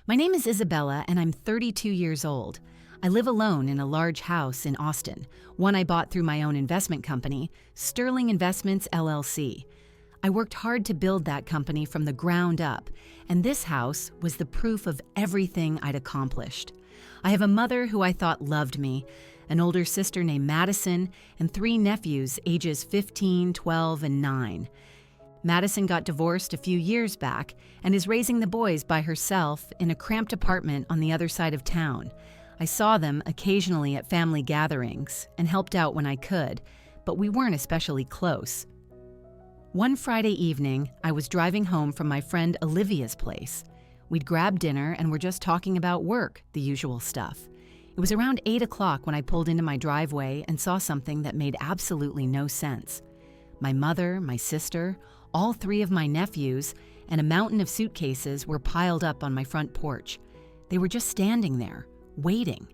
My name is Isabella, and I'm 32 years old. I live alone in a large house in Austin, one I bought through my own investment company, Sterling Investments LLC. I worked hard to build that company from the ground up, and this house was the proof of everything I'd accomplished. I have a mother who I thought loved me, an older sister named Madison, and three nephews ages 15, 12, and 9. Madison got divorced a few years back and is raising the boys by herself in a cramped apartment on the other side of town. I saw them occasionally at family gatherings and helped out when I could, but we weren't especially close. One Friday evening, I was driving home from my friend Olivia's place. We'd grabbed dinner and were just talking about work, the usual stuff. It was around 8 o'clock when I pulled into my driveway and saw something that made absolutely no sense. My mother, my sister, all three of my nephews, and a mountain of suitcases were piled up on my front porch. They were just standing there, waiting.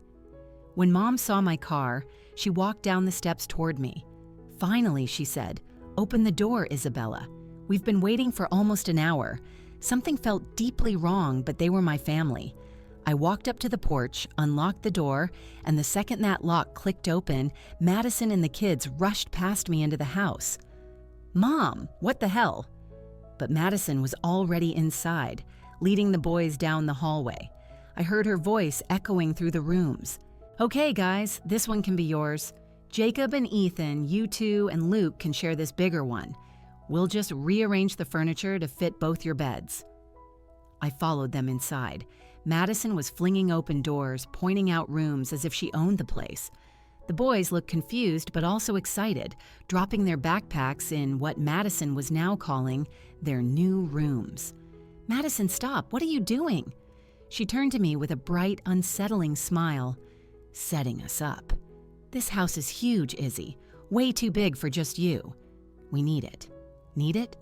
When Mom saw my car, she walked down the steps toward me. "Finally," she said, "open the door, Isabella. We've been waiting for almost an hour. Something felt deeply wrong, but they were my family." I walked up to the porch, unlocked the door, and the second that lock clicked open, Madison and the kids rushed past me into the house. "Mom, what the hell?" But Madison was already inside, leading the boys down the hallway. I heard her voice echoing through the rooms. "Okay, guys, this one can be yours. Jacob and Ethan, you two, and Luke can share this bigger one. We'll just rearrange the furniture to fit both your beds." I followed them inside. Madison was flinging open doors, pointing out rooms as if she owned the place. The boys looked confused but also excited, dropping their backpacks in what Madison was now calling their new rooms. "Madison, stop! What are you doing?" She turned to me with a bright, unsettling smile. "Setting us up. This house is huge, Izzy. Way too big for just you. We need it." "Need it?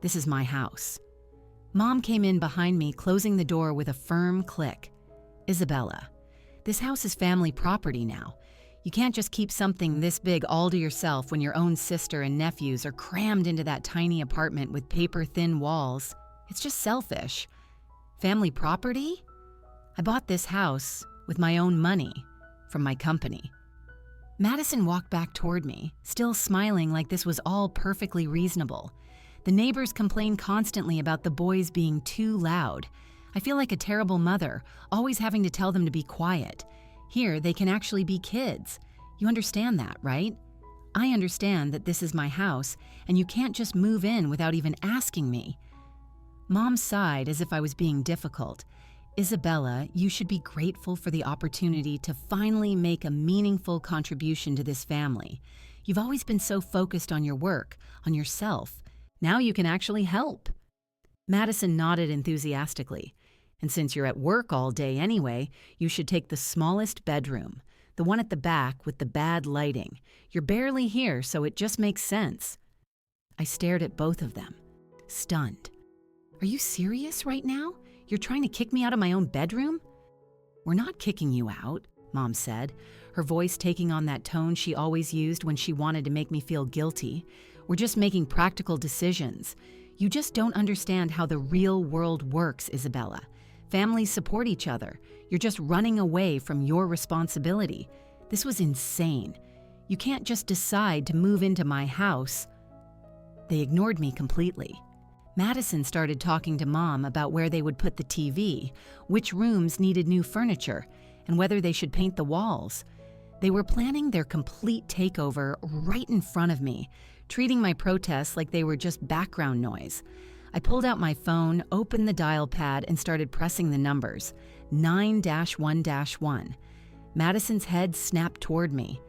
This is my house." Mom came in behind me, closing the door with a firm click. "Isabella, this house is family property now. You can't just keep something this big all to yourself when your own sister and nephews are crammed into that tiny apartment with paper-thin walls. It's just selfish." "Family property? I bought this house with my own money from my company." Madison walked back toward me, still smiling like this was all perfectly reasonable. The neighbors complain constantly about the boys being too loud. I feel like a terrible mother, always having to tell them to be quiet. Here, they can actually be kids. You understand that, right? I understand that this is my house, and you can't just move in without even asking me. Mom sighed as if I was being difficult. "Isabella, you should be grateful for the opportunity to finally make a meaningful contribution to this family. You've always been so focused on your work, on yourself. Now you can actually help." Madison nodded enthusiastically. "And since you're at work all day anyway, you should take the smallest bedroom, the one at the back with the bad lighting. You're barely here, so it just makes sense." I stared at both of them, stunned. "Are you serious right now? You're trying to kick me out of my own bedroom?" "We're not kicking you out," Mom said, her voice taking on that tone she always used when she wanted to make me feel guilty. "We're just making practical decisions. You just don't understand how the real world works, Isabella. Families support each other. You're just running away from your responsibility. This was insane. You can't just decide to move into my house." They ignored me completely. Madison started talking to Mom about where they would put the TV, which rooms needed new furniture, and whether they should paint the walls. They were planning their complete takeover right in front of me, treating my protests like they were just background noise. I pulled out my phone, opened the dial pad, and started pressing the numbers. 9-1-1. Madison's head snapped toward me.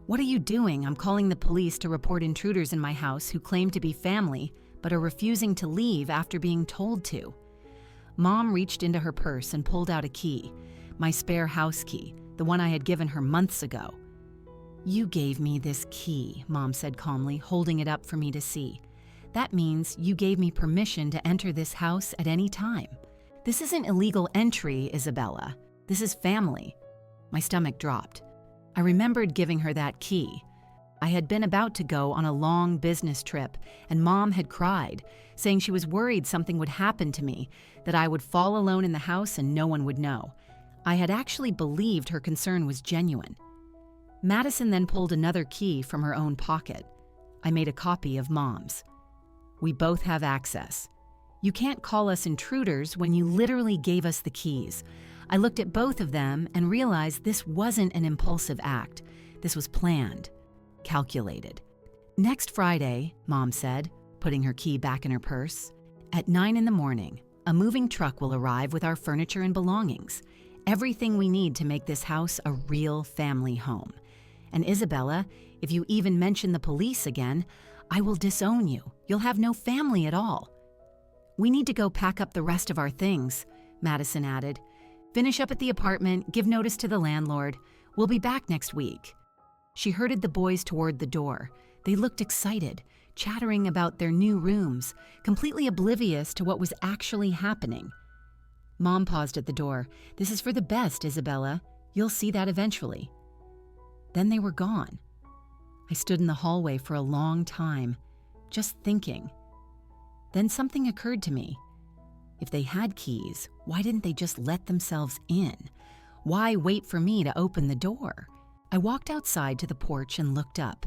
"What are you doing? I'm calling the police to report intruders in my house who claim to be family, but are refusing to leave after being told to." Mom reached into her purse and pulled out a key, my spare house key, the one I had given her months ago. "You gave me this key," Mom said calmly, holding it up for me to see. "That means you gave me permission to enter this house at any time. This isn't illegal entry, Isabella. This is family." My stomach dropped. I remembered giving her that key. I had been about to go on a long business trip, and Mom had cried, saying she was worried something would happen to me, that I would fall alone in the house and no one would know. I had actually believed her concern was genuine. Madison then pulled another key from her own pocket. I made a copy of Mom's. We both have access. You can't call us intruders when you literally gave us the keys. I looked at both of them and realized this wasn't an impulsive act. This was planned, calculated. Next Friday, Mom said, putting her key back in her purse, at 9 in the morning, a moving truck will arrive with our furniture and belongings. Everything we need to make this house a real family home. And Isabella, if you even mention the police again, I will disown you. You'll have no family at all. We need to go pack up the rest of our things, Madison added. Finish up at the apartment, give notice to the landlord. We'll be back next week. She herded the boys toward the door. They looked excited, chattering about their new rooms, completely oblivious to what was actually happening. Mom paused at the door. This is for the best, Isabella. You'll see that eventually. Then they were gone. I stood in the hallway for a long time, just thinking. Then something occurred to me. If they had keys, why didn't they just let themselves in? Why wait for me to open the door? I walked outside to the porch and looked up.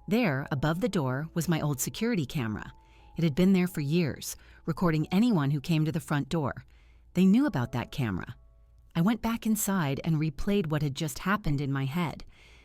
There, above the door, was my old security camera. It had been there for years, recording anyone who came to the front door. They knew about that camera. I went back inside and replayed what had just happened in my head.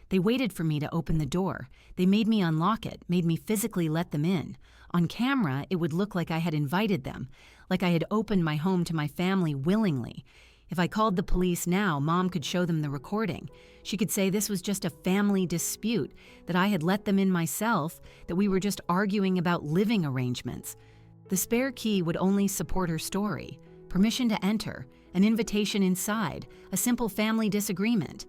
They waited for me to open the door. They made me unlock it, made me physically let them in. On camera, it would look like I had invited them, like I had opened my home to my family willingly. If I called the police now, Mom could show them the recording. She could say this was just a family dispute, that I had let them in myself, that we were just arguing about living arrangements. The spare key would only support her story. Permission to enter, an invitation inside, a simple family disagreement.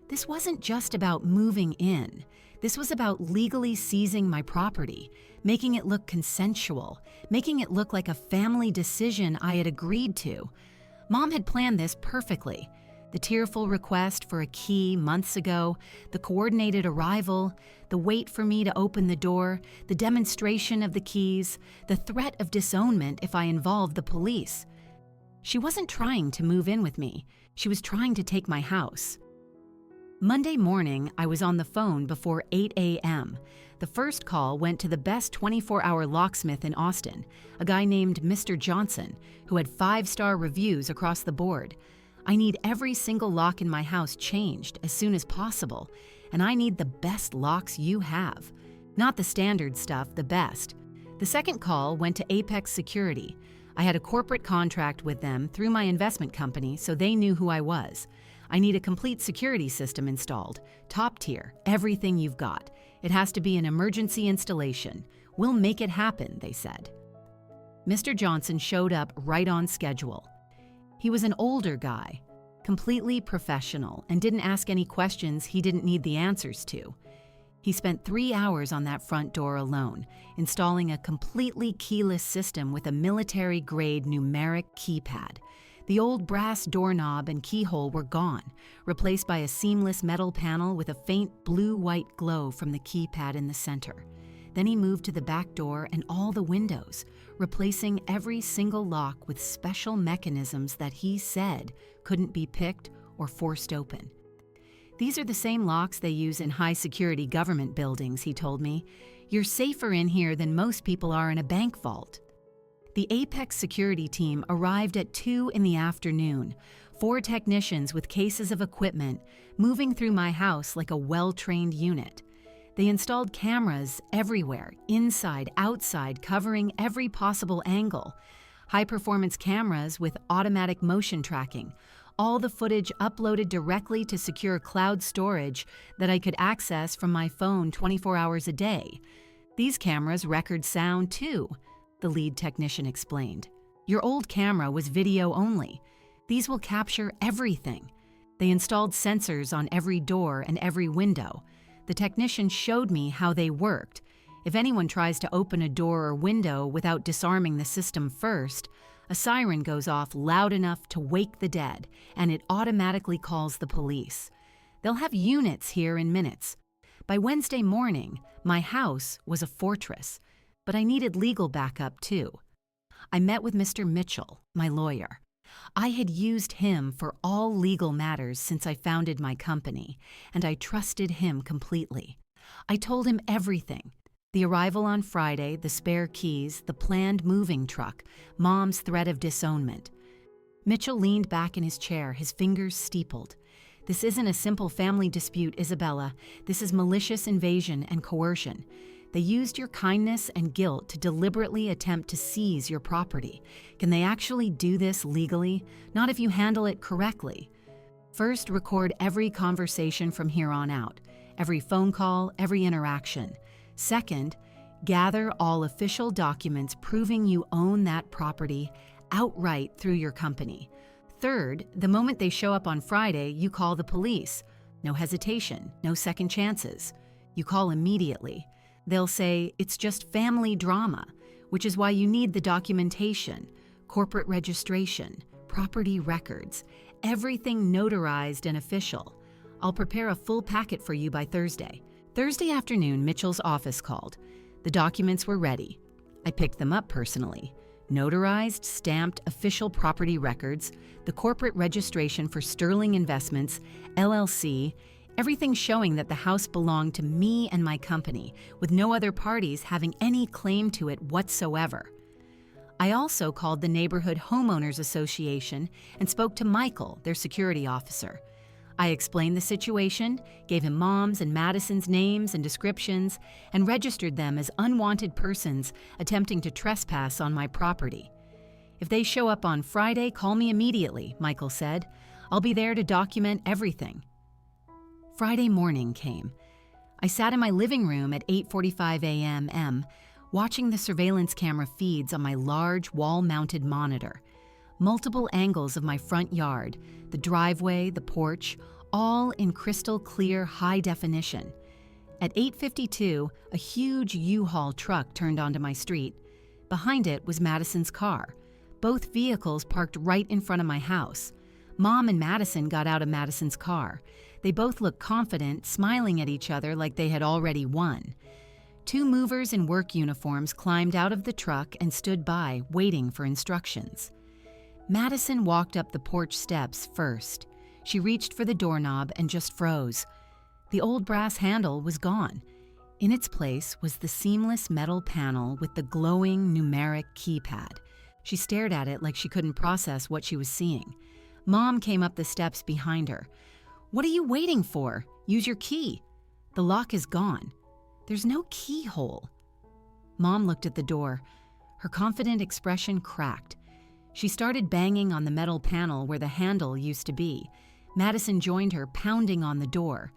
This wasn't just about moving in. This was about legally seizing my property, making it look consensual, making it look like a family decision I had agreed to. Mom had planned this perfectly. The tearful request for a key months ago, the coordinated arrival, the wait for me to open the door, the demonstration of the keys, the threat of disownment if I involved the police. She wasn't trying to move in with me. She was trying to take my house. Monday morning, I was on the phone before 8 a.m. The first call went to the best 24-hour locksmith in Austin, a guy named Mr. Johnson, who had 5-star reviews across the board. I need every single lock in my house changed as soon as possible, and I need the best locks you have. Not the standard stuff, the best. The second call went to Apex Security. I had a corporate contract with them through my investment company, so they knew who I was. I need a complete security system installed, top tier, everything you've got. It has to be an emergency installation. We'll make it happen, they said. Mr. Johnson showed up right on schedule. He was an older guy, completely professional, and didn't ask any questions he didn't need the answers to. He spent 3 hours on that front door alone, installing a completely keyless system with a military-grade numeric keypad. The old brass doorknob and keyhole were gone, replaced by a seamless metal panel with a faint blue-white glow from the keypad in the center. Then he moved to the back door and all the windows, replacing every single lock with special mechanisms that he said couldn't be picked or forced open. These are the same locks they use in high-security government buildings, he told me. You're safer in here than most people are in a bank vault. The Apex security team arrived at 2 in the afternoon, 4 technicians with cases of equipment, moving through my house like a well-trained unit. They installed cameras everywhere, inside, outside, covering every possible angle. High-performance cameras with automatic motion tracking, all the footage uploaded directly to secure cloud storage that I could access from my phone 24 hours a day. These cameras record sound too, the lead technician explained. Your old camera was video only. These will capture everything. They installed sensors on every door and every window. The technician showed me how they worked. If anyone tries to open a door or window without disarming the system first, a siren goes off loud enough to wake the dead, and it automatically calls the police. They'll have units here in minutes. By Wednesday morning, my house was a fortress, but I needed legal backup too. I met with Mr. Mitchell, my lawyer. I had used him for all legal matters since I founded my company, and I trusted him completely. I told him everything: the arrival on Friday, the spare keys, the planned moving truck, Mom's threat of disownment. Mitchell leaned back in his chair, his fingers steepled. "This isn't a simple family dispute, Isabella. This is malicious invasion and coercion. They used your kindness and guilt to deliberately attempt to seize your property. Can they actually do this legally? Not if you handle it correctly. First, record every conversation from here on out, every phone call, every interaction. Second, gather all official documents proving you own that property outright through your company. Third, the moment they show up on Friday, you call the police. No hesitation, no second chances. You call immediately. They'll say it's just family drama, which is why you need the documentation, corporate registration, property records, everything notarized and official. I'll prepare a full packet for you by Thursday." Thursday afternoon, Mitchell's office called. The documents were ready. I picked them up personally. Notarized, stamped official property records, the corporate registration for Sterling Investments, LLC, everything showing that the house belonged to me and my company, with no other parties having any claim to it whatsoever. I also called the Neighborhood Homeowners Association and spoke to Michael, their security officer. I explained the situation, gave him Mom's and Madison's names and descriptions, and registered them as unwanted persons attempting to trespass on my property. "If they show up on Friday, call me immediately," Michael said. "I'll be there to document everything." Friday morning came. I sat in my living room at 8:45 a.m., watching the surveillance camera feeds on my large wall-mounted monitor. Multiple angles of my front yard, the driveway, the porch, all in crystal clear high definition. At 8:52, a huge U-Haul truck turned onto my street. Behind it was Madison's car. Both vehicles parked right in front of my house. Mom and Madison got out of Madison's car. They both looked confident, smiling at each other like they had already won. Two movers in work uniforms climbed out of the truck and stood by, waiting for instructions. Madison walked up the porch steps first. She reached for the doorknob and just froze. The old brass handle was gone. In its place was the seamless metal panel with the glowing numeric keypad. She stared at it like she couldn't process what she was seeing. Mom came up the steps behind her. "What are you waiting for? Use your key. The lock is gone. There's no keyhole." Mom looked at the door. Her confident expression cracked. She started banging on the metal panel where the handle used to be. Madison joined her, pounding on the door.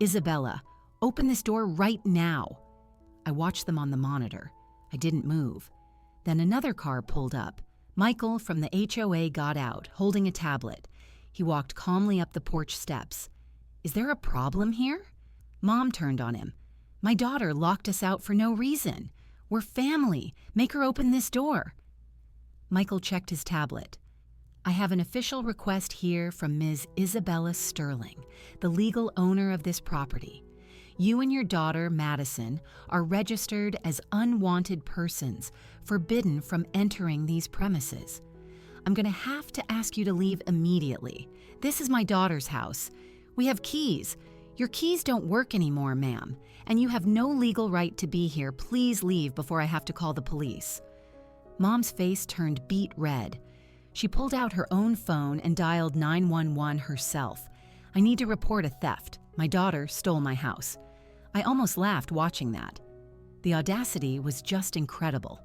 "Isabella, open this door right now." I watched them on the monitor. I didn't move. Then another car pulled up. Michael from the HOA got out, holding a tablet. He walked calmly up the porch steps. "Is there a problem here?" Mom turned on him. "My daughter locked us out for no reason. We're family. Make her open this door." Michael checked his tablet. "I have an official request here from Ms. Isabella Sterling, the legal owner of this property. You and your daughter, Madison, are registered as unwanted persons, forbidden from entering these premises. I'm going to have to ask you to leave immediately. This is my daughter's house. We have keys. Your keys don't work anymore, ma'am, and you have no legal right to be here. Please leave before I have to call the police." Mom's face turned beet red. She pulled out her own phone and dialed 911 herself. "I need to report a theft. My daughter stole my house." I almost laughed watching that. The audacity was just incredible.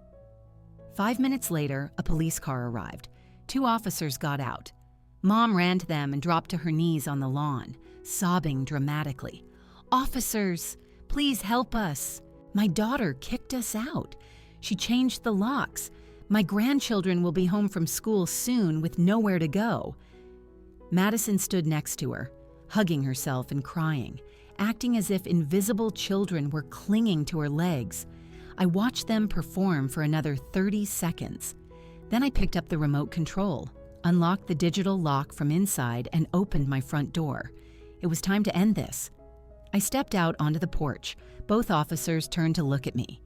5 minutes later, a police car arrived. 2 officers got out. Mom ran to them and dropped to her knees on the lawn, sobbing dramatically. "Officers, please help us. My daughter kicked us out. She changed the locks. My grandchildren will be home from school soon with nowhere to go." Madison stood next to her, hugging herself and crying, acting as if invisible children were clinging to her legs. I watched them perform for another 30 seconds. Then I picked up the remote control, unlocked the digital lock from inside, and opened my front door. It was time to end this. I stepped out onto the porch. Both officers turned to look at me.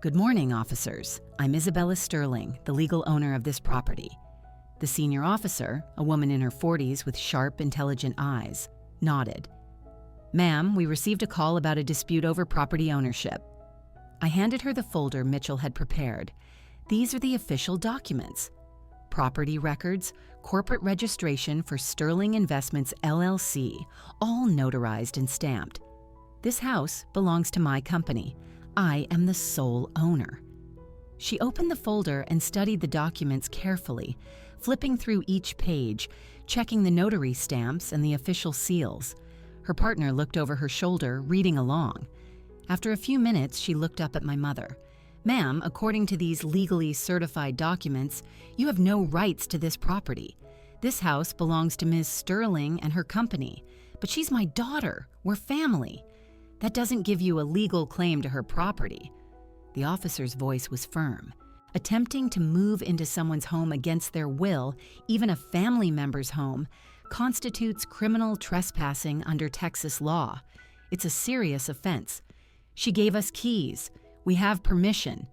"Good morning, officers. I'm Isabella Sterling, the legal owner of this property." The senior officer, a woman in her 40s with sharp, intelligent eyes, nodded. "Ma'am, we received a call about a dispute over property ownership." I handed her the folder Mitchell had prepared. These are the official documents. Property records, corporate registration for Sterling Investments LLC, all notarized and stamped. This house belongs to my company. I am the sole owner. She opened the folder and studied the documents carefully, flipping through each page, checking the notary stamps and the official seals. Her partner looked over her shoulder, reading along. After a few minutes, she looked up at my mother. "Ma'am, according to these legally certified documents, you have no rights to this property. This house belongs to Ms. Sterling and her company, but she's my daughter. We're family. That doesn't give you a legal claim to her property." The officer's voice was firm. Attempting to move into someone's home against their will, even a family member's home, constitutes criminal trespassing under Texas law. It's a serious offense. She gave us keys. We have permission.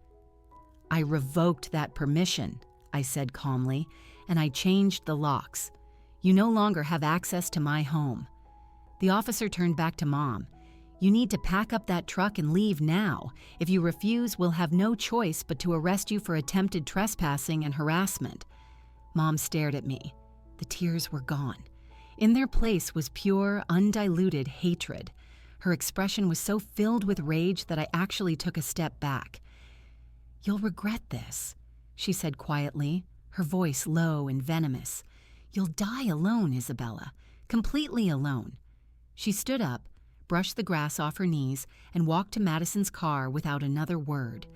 "I revoked that permission," I said calmly, "and I changed the locks. You no longer have access to my home." The officer turned back to Mom. "You need to pack up that truck and leave now. If you refuse, we'll have no choice but to arrest you for attempted trespassing and harassment." Mom stared at me. The tears were gone. In their place was pure, undiluted hatred. Her expression was so filled with rage that I actually took a step back. "You'll regret this," she said quietly, her voice low and venomous. "You'll die alone, Isabella, completely alone." She stood up, brushed the grass off her knees, and walked to Madison's car without another word.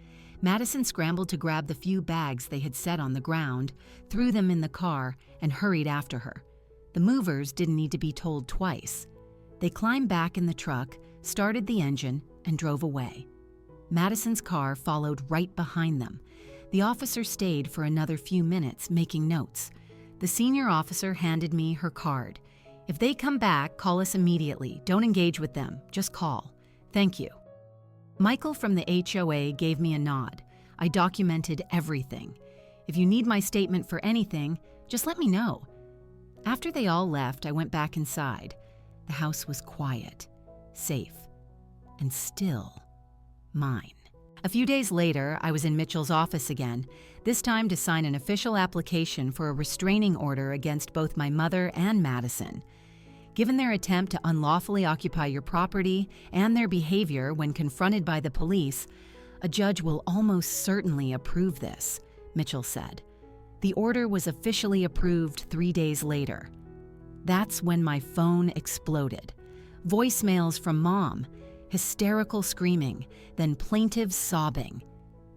Madison scrambled to grab the few bags they had set on the ground, threw them in the car, and hurried after her. The movers didn't need to be told twice. They climbed back in the truck, started the engine, and drove away. Madison's car followed right behind them. The officer stayed for another few minutes, making notes. The senior officer handed me her card. "If they come back, call us immediately. Don't engage with them. Just call. Thank you." Michael from the HOA gave me a nod. I documented everything. "If you need my statement for anything, just let me know." After they all left, I went back inside. The house was quiet, safe, and still mine. A few days later, I was in Mitchell's office again, this time to sign an official application for a restraining order against both my mother and Madison. Given their attempt to unlawfully occupy your property and their behavior when confronted by the police, a judge will almost certainly approve this, Mitchell said. The order was officially approved 3 days later. That's when my phone exploded. Voicemails from Mom, hysterical screaming, then plaintive sobbing.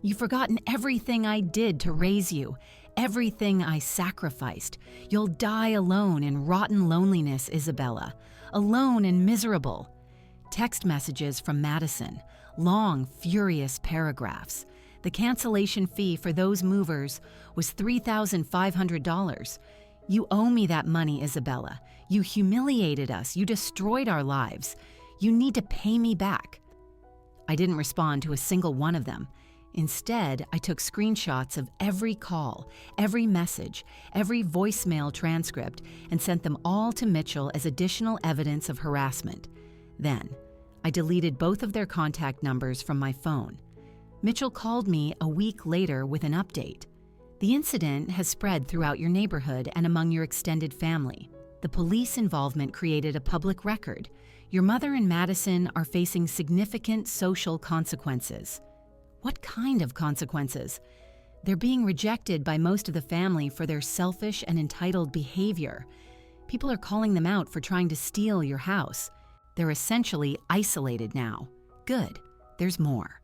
"You've forgotten everything I did to raise you, everything I sacrificed. You'll die alone in rotten loneliness, Isabella, alone and miserable." Text messages from Madison, long, furious paragraphs. The cancellation fee for those movers was $3,500. "You owe me that money, Isabella. You humiliated us. You destroyed our lives. You need to pay me back." I didn't respond to a single one of them. Instead, I took screenshots of every call, every message, every voicemail transcript, and sent them all to Mitchell as additional evidence of harassment. Then, I deleted both of their contact numbers from my phone. Mitchell called me a week later with an update. "The incident has spread throughout your neighborhood and among your extended family. The police involvement created a public record. Your mother and Madison are facing significant social consequences." What kind of consequences? They're being rejected by most of the family for their selfish and entitled behavior. People are calling them out for trying to steal your house. They're essentially isolated now. Good. There's more.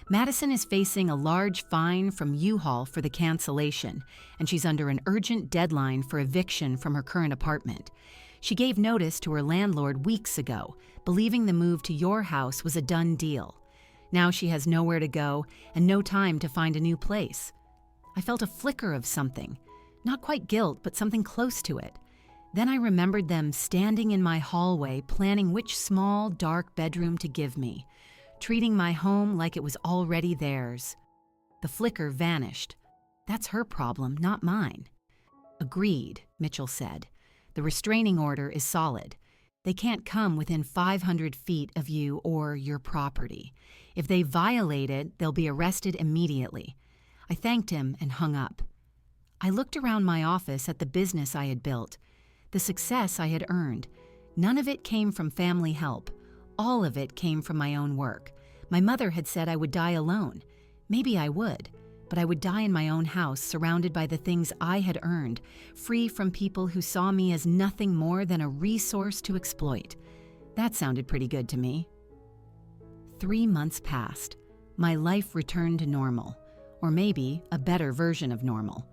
Madison is facing a large fine from U-Haul for the cancellation, and she's under an urgent deadline for eviction from her current apartment. She gave notice to her landlord weeks ago, believing the move to your house was a done deal. Now she has nowhere to go and no time to find a new place. I felt a flicker of something. Not quite guilt, but something close to it. Then I remembered them standing in my hallway planning which small, dark bedroom to give me, treating my home like it was already theirs. The flicker vanished. That's her problem, not mine. Agreed, Mitchell said. The restraining order is solid. They can't come within 500 feet of you or your property. If they violate it, they'll be arrested immediately. I thanked him and hung up. I looked around my office at the business I had built, the success I had earned. None of it came from family help. All of it came from my own work. My mother had said I would die alone. Maybe I would, but I would die in my own house, surrounded by the things I had earned, free from people who saw me as nothing more than a resource to exploit. That sounded pretty good to me. 3 months passed. My life returned to normal, or maybe a better version of normal.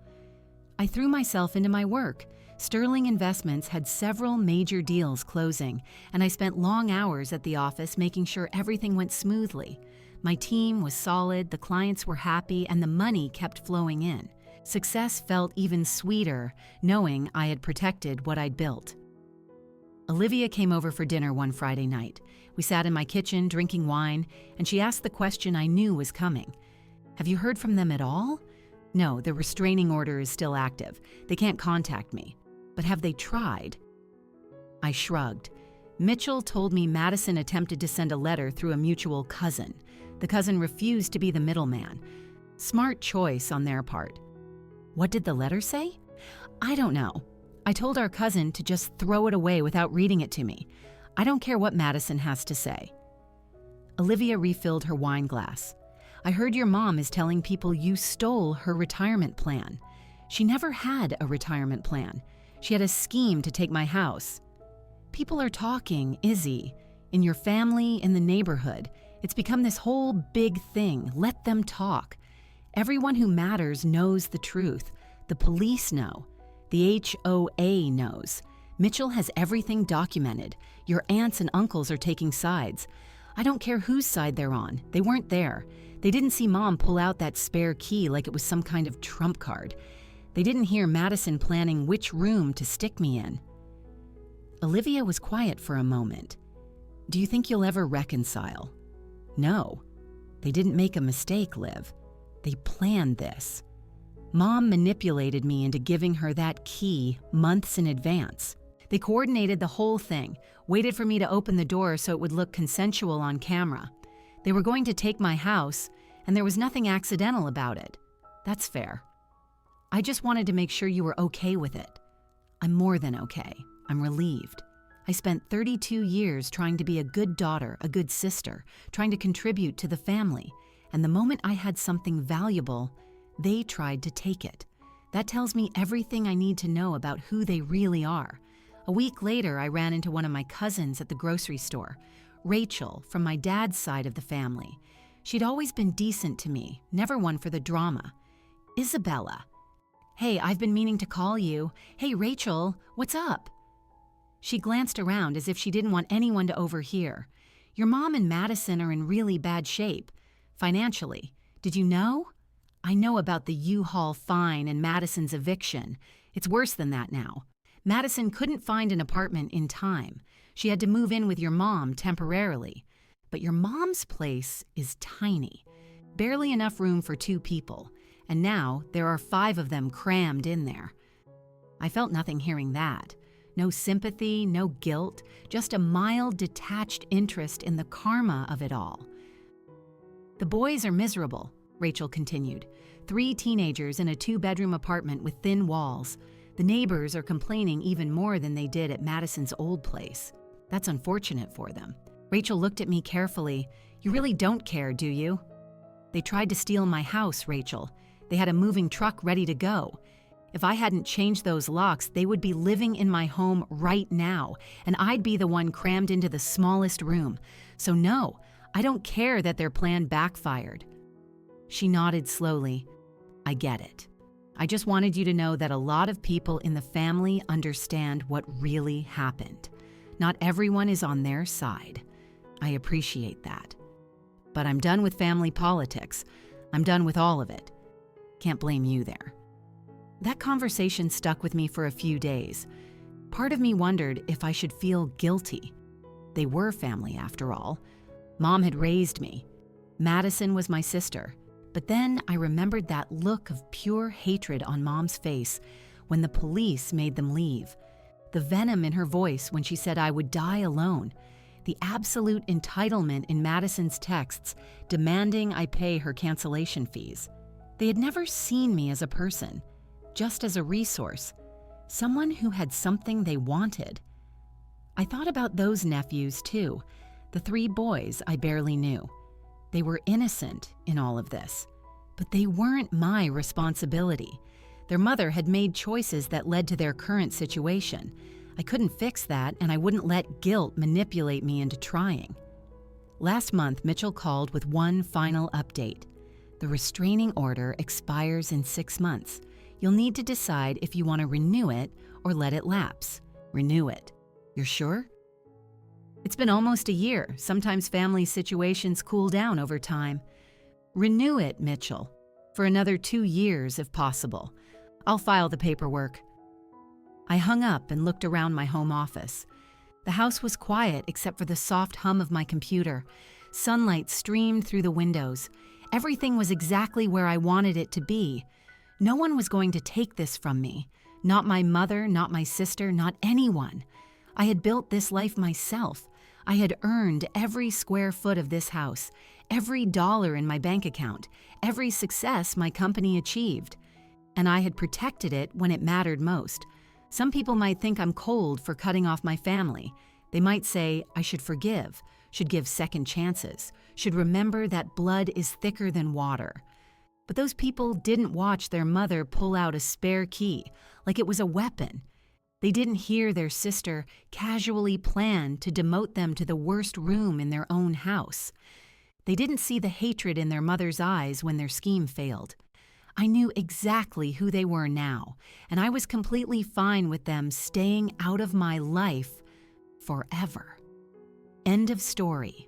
I threw myself into my work. Sterling Investments had several major deals closing, and I spent long hours at the office making sure everything went smoothly. My team was solid, the clients were happy, and the money kept flowing in. Success felt even sweeter, knowing I had protected what I'd built. Olivia came over for dinner one Friday night. We sat in my kitchen drinking wine, and she asked the question I knew was coming. Have you heard from them at all? No, the restraining order is still active. They can't contact me. But have they tried? I shrugged. Mitchell told me Madison attempted to send a letter through a mutual cousin. The cousin refused to be the middleman. Smart choice on their part. What did the letter say? I don't know. I told our cousin to just throw it away without reading it to me. I don't care what Madison has to say. Olivia refilled her wine glass. I heard your mom is telling people you stole her retirement plan. She never had a retirement plan. She had a scheme to take my house. People are talking, Izzy. In your family, in the neighborhood. It's become this whole big thing. Let them talk. Everyone who matters knows the truth. The police know. The HOA knows. Mitchell has everything documented. Your aunts and uncles are taking sides. I don't care whose side they're on. They weren't there. They didn't see Mom pull out that spare key like it was some kind of trump card. They didn't hear Madison planning which room to stick me in. Olivia was quiet for a moment. Do you think you'll ever reconcile? No. They didn't make a mistake, Liv. They planned this. Mom manipulated me into giving her that key months in advance. They coordinated the whole thing, waited for me to open the door so it would look consensual on camera. They were going to take my house, and there was nothing accidental about it. That's fair. I just wanted to make sure you were okay with it. I'm more than okay. I'm relieved. I spent 32 years trying to be a good daughter, a good sister, trying to contribute to the family, and the moment I had something valuable, they tried to take it. That tells me everything I need to know about who they really are. A week later, I ran into one of my cousins at the grocery store, Rachel, from my dad's side of the family. She'd always been decent to me, never one for the drama. Isabella. Hey, I've been meaning to call you. Hey, Rachel, what's up? She glanced around as if she didn't want anyone to overhear. Your mom and Madison are in really bad shape, financially. Did you know? I know about the U-Haul fine and Madison's eviction. It's worse than that now. Madison couldn't find an apartment in time. She had to move in with your mom temporarily. But your mom's place is tiny. Barely enough room for 2 people. And now there are 5 of them crammed in there. I felt nothing hearing that. No sympathy, no guilt, just a mild, detached interest in the karma of it all. The boys are miserable, Rachel continued. 3 teenagers in a 2-bedroom apartment with thin walls. The neighbors are complaining even more than they did at Madison's old place. That's unfortunate for them. Rachel looked at me carefully. You really don't care, do you? They tried to steal my house, Rachel. They had a moving truck ready to go. If I hadn't changed those locks, they would be living in my home right now, and I'd be the one crammed into the smallest room. So no, I don't care that their plan backfired. She nodded slowly. I get it. I just wanted you to know that a lot of people in the family understand what really happened. Not everyone is on their side. I appreciate that. But I'm done with family politics. I'm done with all of it. Can't blame you there. That conversation stuck with me for a few days. Part of me wondered if I should feel guilty. They were family, after all. Mom had raised me. Madison was my sister. But then I remembered that look of pure hatred on Mom's face when the police made them leave. The venom in her voice when she said I would die alone. The absolute entitlement in Madison's texts demanding I pay her cancellation fees. They had never seen me as a person, just as a resource, someone who had something they wanted. I thought about those nephews too, the 3 boys I barely knew. They were innocent in all of this, but they weren't my responsibility. Their mother had made choices that led to their current situation. I couldn't fix that, and I wouldn't let guilt manipulate me into trying. Last month, Mitchell called with one final update. The restraining order expires in 6 months. You'll need to decide if you want to renew it or let it lapse. Renew it. You're sure? It's been almost a year. Sometimes family situations cool down over time. Renew it, Mitchell. For another 2 years, if possible. I'll file the paperwork. I hung up and looked around my home office. The house was quiet except for the soft hum of my computer. Sunlight streamed through the windows. Everything was exactly where I wanted it to be. No one was going to take this from me. Not my mother, not my sister, not anyone. I had built this life myself. I had earned every square foot of this house, every dollar in my bank account, every success my company achieved. And I had protected it when it mattered most. Some people might think I'm cold for cutting off my family. They might say I should forgive, should give second chances, should remember that blood is thicker than water. But those people didn't watch their mother pull out a spare key like it was a weapon. They didn't hear their sister casually plan to demote them to the worst room in their own house. They didn't see the hatred in their mother's eyes when their scheme failed. I knew exactly who they were now, and I was completely fine with them staying out of my life forever. End of story.